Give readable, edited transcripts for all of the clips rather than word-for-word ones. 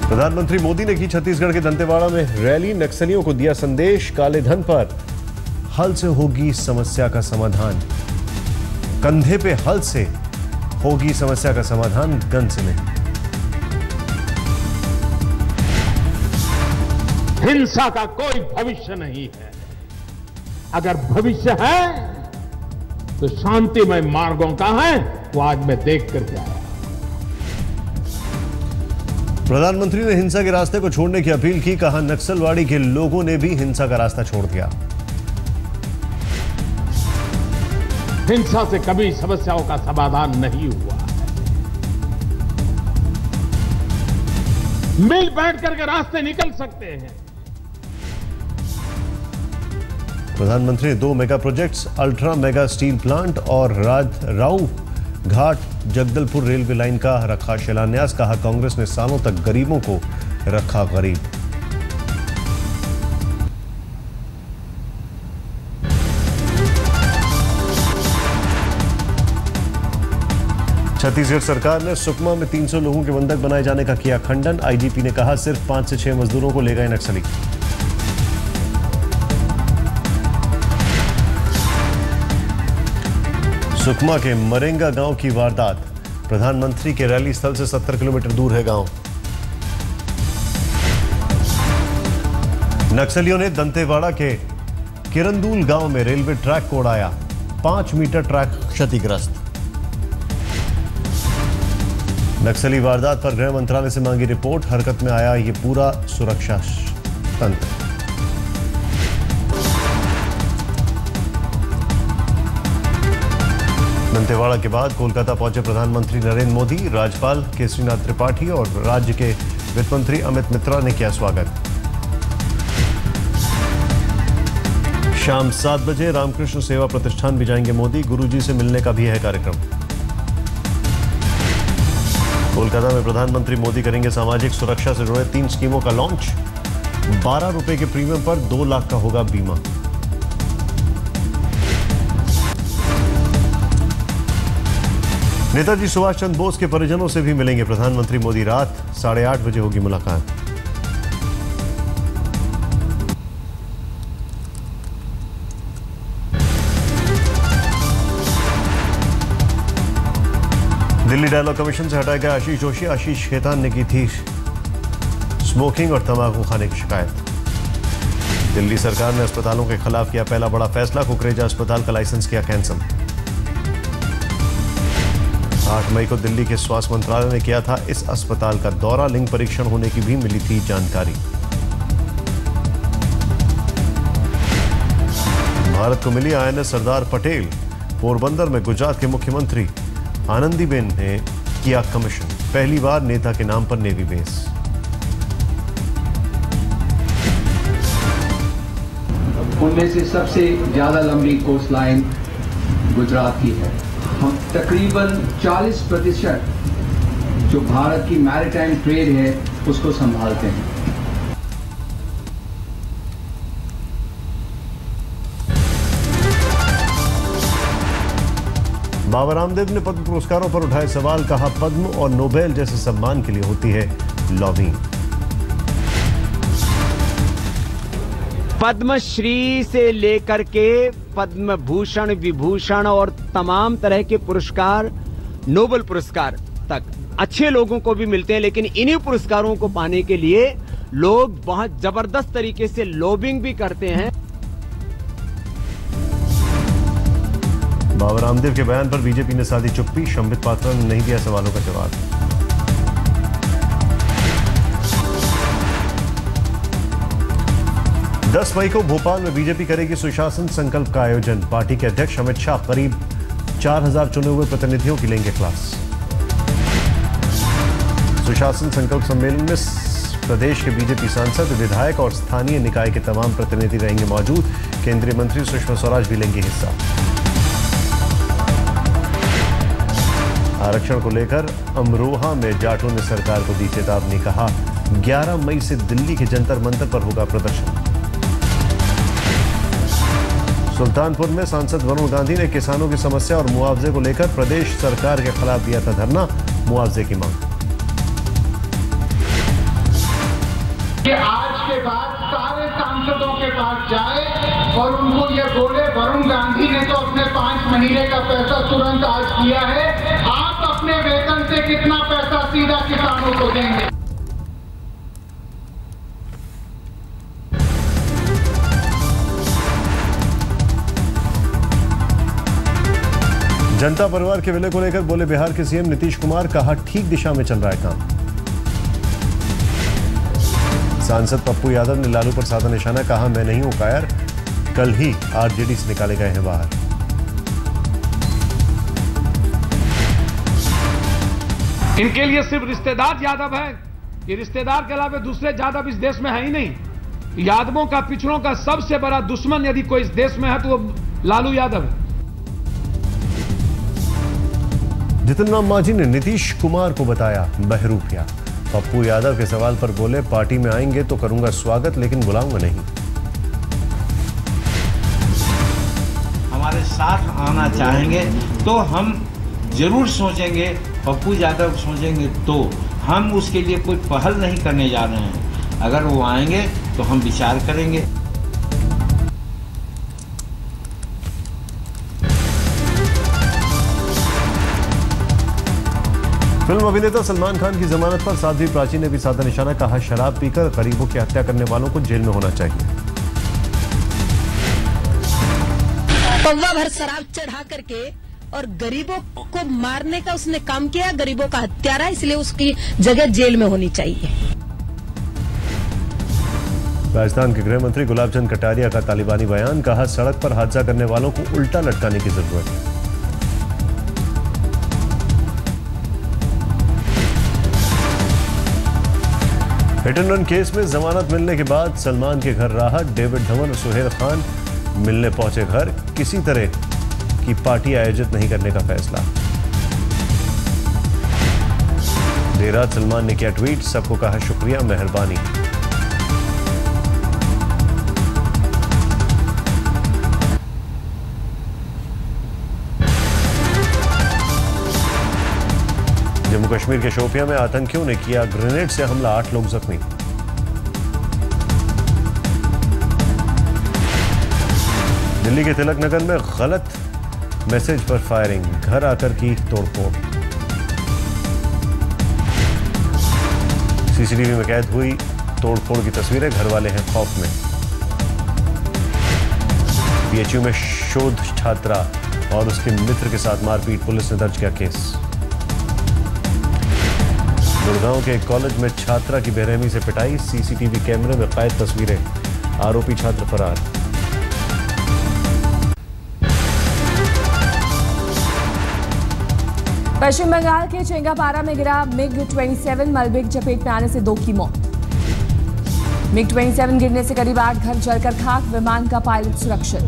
प्रधानमंत्री मोदी ने की छत्तीसगढ़ के दंतेवाड़ा में रैली। नक्सलियों को दिया संदेश, काले धन पर हल से होगी समस्या का समाधान। कंधे पे हल से होगी समस्या का समाधान, गन से नहीं। हिंसा का कोई भविष्य नहीं है। अगर भविष्य है तो शांतिमय मार्गों का है, वो आज मैं देख करके आया। प्रधानमंत्री ने हिंसा के रास्ते को छोड़ने की अपील की। कहा, नक्सलवाड़ी के लोगों ने भी हिंसा का रास्ता छोड़ दिया। हिंसा से कभी समस्याओं का समाधान नहीं हुआ है। मिल बैठ करके रास्ते निकल सकते हैं। प्रधानमंत्री ने 2 mega projects, ultra mega steel plant और राऊ घाट जगदलपुर रेलवे लाइन का रखा शिलान्यास। कहा, कांग्रेस ने सालों तक गरीबों को रखा गरीब। छत्तीसगढ़ सरकार ने सुकमा में 300 लोगों के बंधक बनाए जाने का किया खंडन। आईजीपी ने कहा, सिर्फ 5 से 6 मजदूरों को ले गए नक्सली। सुकमा के मरेंगा गांव की वारदात। प्रधानमंत्री के रैली स्थल से 70 किलोमीटर दूर है गांव। नक्सलियों ने दंतेवाड़ा के किरंदूल गांव में रेलवे ट्रैक को उड़ाया। 5 मीटर ट्रैक क्षतिग्रस्त। नक्सली वारदात पर गृह मंत्रालय से मांगी रिपोर्ट। हरकत में आया ये पूरा सुरक्षा तंत्र। दंतेवाड़ा के बाद कोलकाता पहुंचे प्रधानमंत्री नरेंद्र मोदी। राज्यपाल केसरीनाथ त्रिपाठी और राज्य के वित्त मंत्री अमित मित्रा ने किया स्वागत। शाम 7 बजे रामकृष्ण सेवा प्रतिष्ठान भी जाएंगे मोदी। गुरुजी से मिलने का भी है कार्यक्रम। कोलकाता में प्रधानमंत्री मोदी करेंगे सामाजिक सुरक्षा से जुड़े 3 स्कीमों का लॉन्च। 12 रुपए के प्रीमियम पर 2 लाख का होगा बीमा। नेताजी सुभाष चंद्र बोस के परिजनों से भी मिलेंगे प्रधानमंत्री मोदी। रात 8:30 बजे होगी मुलाकात। दिल्ली डायलॉग कमीशन से हटाए गए आशीष जोशी। आशीष खेतान ने की थी स्मोकिंग और तंबाकू खाने की शिकायत। दिल्ली सरकार ने अस्पतालों के खिलाफ किया पहला बड़ा फैसला। कुकरेजा अस्पताल का लाइसेंस किया कैंसिल। 8 मई को दिल्ली के स्वास्थ्य मंत्रालय ने किया था इस अस्पताल का दौरा। लिंग परीक्षण होने की भी मिली थी जानकारी। भारत को मिली INS सरदार पटेल। पोरबंदर में गुजरात के मुख्यमंत्री आनंदीबेन ने किया कमीशन। पहली बार नेता के नाम पर नेवी बेस। उनमें से सबसे ज्यादा लंबी कोस्ट लाइन गुजरात की है। हम तकरीबन 40% जो भारत की मैरीटाइम ट्रेड है उसको संभालते हैं। बाबा रामदेव ने पद्म पुरस्कारों पर उठाए सवाल। कहा, पद्म और नोबेल जैसे सम्मान के लिए होती है लॉबिंग। पद्मश्री से लेकर के पद्म भूषण, विभूषण और तमाम तरह के पुरस्कार, नोबेल पुरस्कार तक अच्छे लोगों को भी मिलते हैं, लेकिन इन्हीं पुरस्कारों को पाने के लिए लोग बहुत जबरदस्त तरीके से लॉबिंग भी करते हैं। बाबा रामदेव के बयान पर बीजेपी ने साधी चुप्पी। संबित पात्रा ने नहीं दिया सवालों का जवाब। दस मई को भोपाल में बीजेपी करेगी सुशासन संकल्प का आयोजन। पार्टी के अध्यक्ष अमित शाह करीब 4000 चुने हुए प्रतिनिधियों की लेंगे क्लास। सुशासन संकल्प सम्मेलन में प्रदेश के बीजेपी सांसद, विधायक और स्थानीय निकाय के तमाम प्रतिनिधि रहेंगे मौजूद। केंद्रीय मंत्री सुषमा स्वराज भी लेंगे हिस्सा। आरक्षण को लेकर अमरोहा में जाटों ने सरकार को दी चेतावनी। कहा, 11 मई से दिल्ली के जंतर मंतर पर होगा प्रदर्शन। सुल्तानपुर में सांसद वरुण गांधी ने किसानों की समस्या और मुआवजे को लेकर प्रदेश सरकार के खिलाफ दिया था धरना। मुआवजे की मांग। कि आज के बाद सारे सांसदों के पास जाए और उनको ये बोले, वरुण गांधी ने तो अपने 5 महीने का पैसा तुरंत आज किया है, आप अपने वेतन से कितना पैसा सीधा किसानों को देंगे? जनता परिवार के विलय को लेकर बोले बिहार के सीएम नीतीश कुमार, कहा ठीक दिशा में चल रहा है काम। सांसद पप्पू यादव ने लालू पर साधा निशाना, कहा मैं नहीं हूं कायर, कल ही आरजेडी से निकाले गए हैं बाहर। इनके लिए सिर्फ रिश्तेदार यादव है, ये रिश्तेदार के अलावा दूसरे यादव इस देश में है ही नहीं। यादवों का, पिछड़ों का सबसे बड़ा दुश्मन यदि कोई इस देश में है तो वो लालू यादव है। जितिन राम मांझी ने नीतीश कुमार को बताया बहरूपिया। पप्पू यादव के सवाल पर बोले, पार्टी में आएंगे तो करूंगा स्वागत, लेकिन बुलाऊंगा नहीं। हमारे साथ आना चाहेंगे तो हम जरूर सोचेंगे, पप्पू यादव सोचेंगे तो हम उसके लिए कोई पहल नहीं करने जा रहे हैं। अगर वो आएंगे तो हम विचार करेंगे। फिल्म अभिनेता सलमान खान की जमानत पर साध्वी प्राची ने भी साधा निशाना, कहा शराब पीकर गरीबों की हत्या करने वालों को जेल में होना चाहिए। पौवा भर शराब चढ़ा करके और गरीबों को मारने का उसने काम किया, गरीबों का हत्यारा, इसलिए उसकी जगह जेल में होनी चाहिए। राजस्थान के गृह मंत्री गुलाब चंद कटारिया का तालिबानी बयान, कहा सड़क पर हादसा करने वालों को उल्टा लटकाने की जरूरत है। हिट एंड रन केस में जमानत मिलने के बाद सलमान के घर राहत, डेविड धवन और सुहेल खान मिलने पहुंचे घर, किसी तरह की पार्टी आयोजित नहीं करने का फैसला। देर रात सलमान ने किया ट्वीट, सबको कहा शुक्रिया, मेहरबानी। जम्मू कश्मीर के शोपियां में आतंकियों ने किया ग्रेनेड से हमला, 8 लोग जख्मी। दिल्ली के तिलक नगर में गलत मैसेज पर फायरिंग, घर आकर की तोड़फोड़। सीसीटीवी में कैद हुई तोड़फोड़ की तस्वीरें, घर वाले हैं खौफ में। बीएचयू में शोध छात्रा और उसके मित्र के साथ मारपीट, पुलिस ने दर्ज किया केस। गुड़गांव के एक कॉलेज में छात्रा की बेरहमी से पिटाई, सीसीटीवी कैमरे में कैद तस्वीरें, आरोपी छात्र फरार। पश्चिम बंगाल के चेंगापारा में गिरा MiG-27, मलबे की चपेट में आने से 2 की मौत। MiG-27 गिरने से करीब 8 घर जलकर खाक, विमान का पायलट सुरक्षित।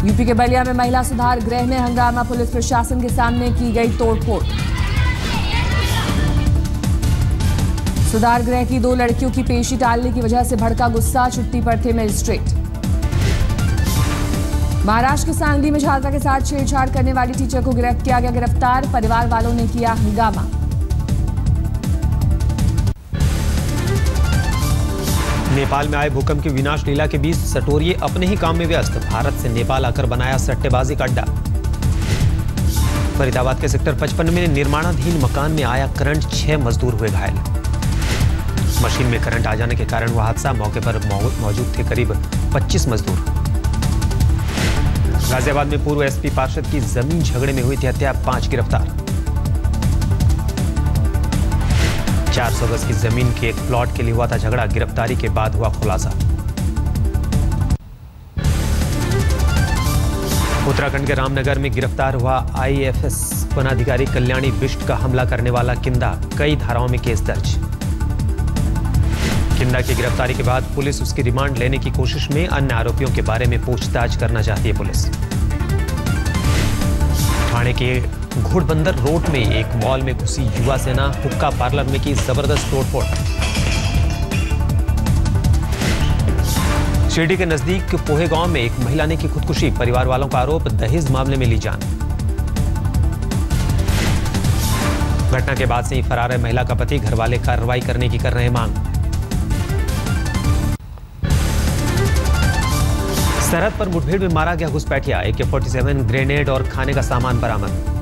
यूपी के बलिया में महिला सुधार गृह में हंगामा, पुलिस प्रशासन के सामने की गई तोड़फोड़। सुधार गृह की 2 लड़कियों की पेशी टालने की वजह से भड़का गुस्सा, छुट्टी पर थे मजिस्ट्रेट। महाराष्ट्र के सांगली में छात्रा के साथ छेड़छाड़ करने वाली टीचर को किया गया गिरफ्तार, परिवार वालों ने किया हंगामा। नेपाल में आए भूकंप की विनाश लीला के बीच सटोरिये अपने ही काम में व्यस्त, भारत से नेपाल आकर बनाया सट्टेबाजी का अड्डा। फरीदाबाद के सेक्टर 55 में निर्माणाधीन मकान में आया करंट, 6 मजदूर हुए घायल। मशीन में करंट आ जाने के कारण हुआ हादसा, मौके पर मौजूद थे करीब 25 मजदूर। गाजियाबाद में पूर्व एसपी पार्षद की जमीन झगड़े में हुई थी हत्या, 5 गिरफ्तार। 400 गज की जमीन के एक प्लॉट के लिए हुआ था झगड़ा, गिरफ्तारी के बाद हुआ खुलासा। उत्तराखंड के रामनगर में गिरफ्तार हुआ आईएफएस वनाधिकारी कल्याणी बिष्ट का हमला करने वाला किंदा, कई धाराओं में केस दर्ज। किंदा की गिरफ्तारी के बाद पुलिस उसकी रिमांड लेने की कोशिश में, अन्य आरोपियों के बारे में पूछताछ करना चाहती है पुलिस। ठाणे के घोड़बंदर रोड में एक मॉल में घुसी युवा सेना, हुक्का पार्लर में की जबरदस्त तोड़फोड़। शिरडी के नजदीक पोहे गांव में एक महिला ने की खुदकुशी, परिवार वालों का आरोप, दहेज मामले में ली जान। घटना के बाद से ही फरार है महिला का पति। घर वाले कार्रवाई करने की कर रहे हैं मांग। सरहद पर मुठभेड़ में मारा गया घुसपैठिया। AK-47 ग्रेनेड और खाने का सामान बरामद।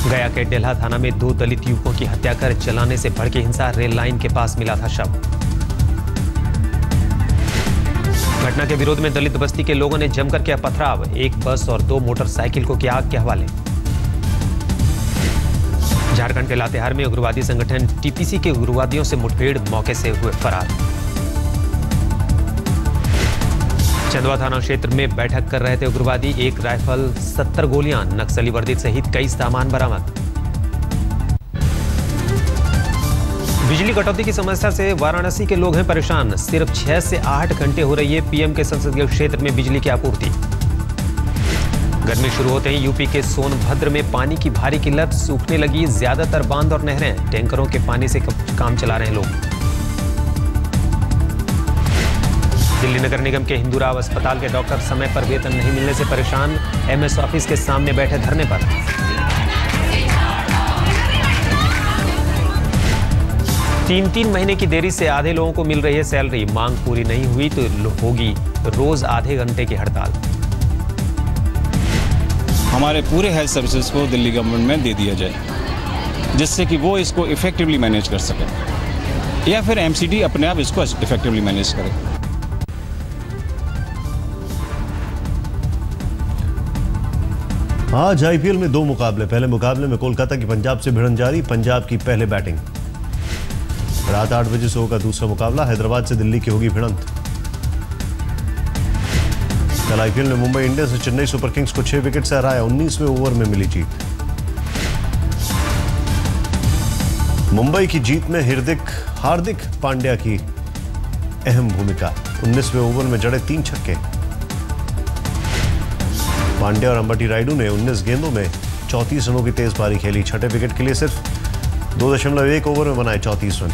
गया के डेल्हा थाना में 2 दलित युवकों की हत्या कर जलाने से भड़की हिंसा। रेल लाइन के पास मिला था शव। घटना के विरोध में दलित बस्ती के लोगों ने जमकर किया पथराव। एक बस और 2 मोटरसाइकिल को किया आग के हवाले। झारखंड के लातेहार में उग्रवादी संगठन TPC के उग्रवादियों से मुठभेड़, मौके से हुए फरार। चंदवा थाना क्षेत्र में बैठक कर रहे थे उग्रवादी। 1 राइफल, 70 गोलियां, नक्सली वर्दी सहित कई सामान बरामद। बिजली कटौती की समस्या से वाराणसी के लोग हैं परेशान। सिर्फ 6 से 8 घंटे हो रही है PM के संसदीय क्षेत्र में बिजली की आपूर्ति। गर्मी शुरू होते ही यूपी के सोनभद्र में पानी की भारी किल्लत। सूखने लगी ज्यादातर बांध और नहरें। टैंकरों के पानी से काम चला रहे हैं लोग। दिल्ली नगर निगम के हिंदूराव अस्पताल के डॉक्टर समय पर वेतन नहीं मिलने से परेशान। MS ऑफिस के सामने बैठे धरने पर। तीन महीने की देरी से आधे लोगों को मिल रही है सैलरी। मांग पूरी नहीं हुई तो होगी रोज आधे घंटे की हड़ताल। हमारे पूरे हेल्थ सर्विसेज को दिल्ली गवर्नमेंट में दे दिया जाए, जिससे कि वो इसको इफेक्टिवली मैनेज कर सके, या फिर MCD अपने आप इसको इफेक्टिवली मैनेज करे। आज IPL में 2 मुकाबले। पहले मुकाबले में कोलकाता की पंजाब से भिड़ंत जारी। पंजाब की पहले बैटिंग। रात 8 बजे से होगा दूसरा मुकाबला। हैदराबाद से दिल्ली की होगी भिड़ंत। कल IPL में मुंबई इंडियंस ने चेन्नई सुपर किंग्स को 6 विकेट से हराया। 19वें ओवर में मिली जीत। मुंबई की जीत में हार्दिक पांड्या की अहम भूमिका। 19वें ओवर में जड़े 3 छक्के। पांड्या और अंबटी रायडू ने 19 गेंदों में 34 रनों की तेज पारी खेली। छठे विकेट के लिए सिर्फ 2.1 ओवर में बनाए 34 रन।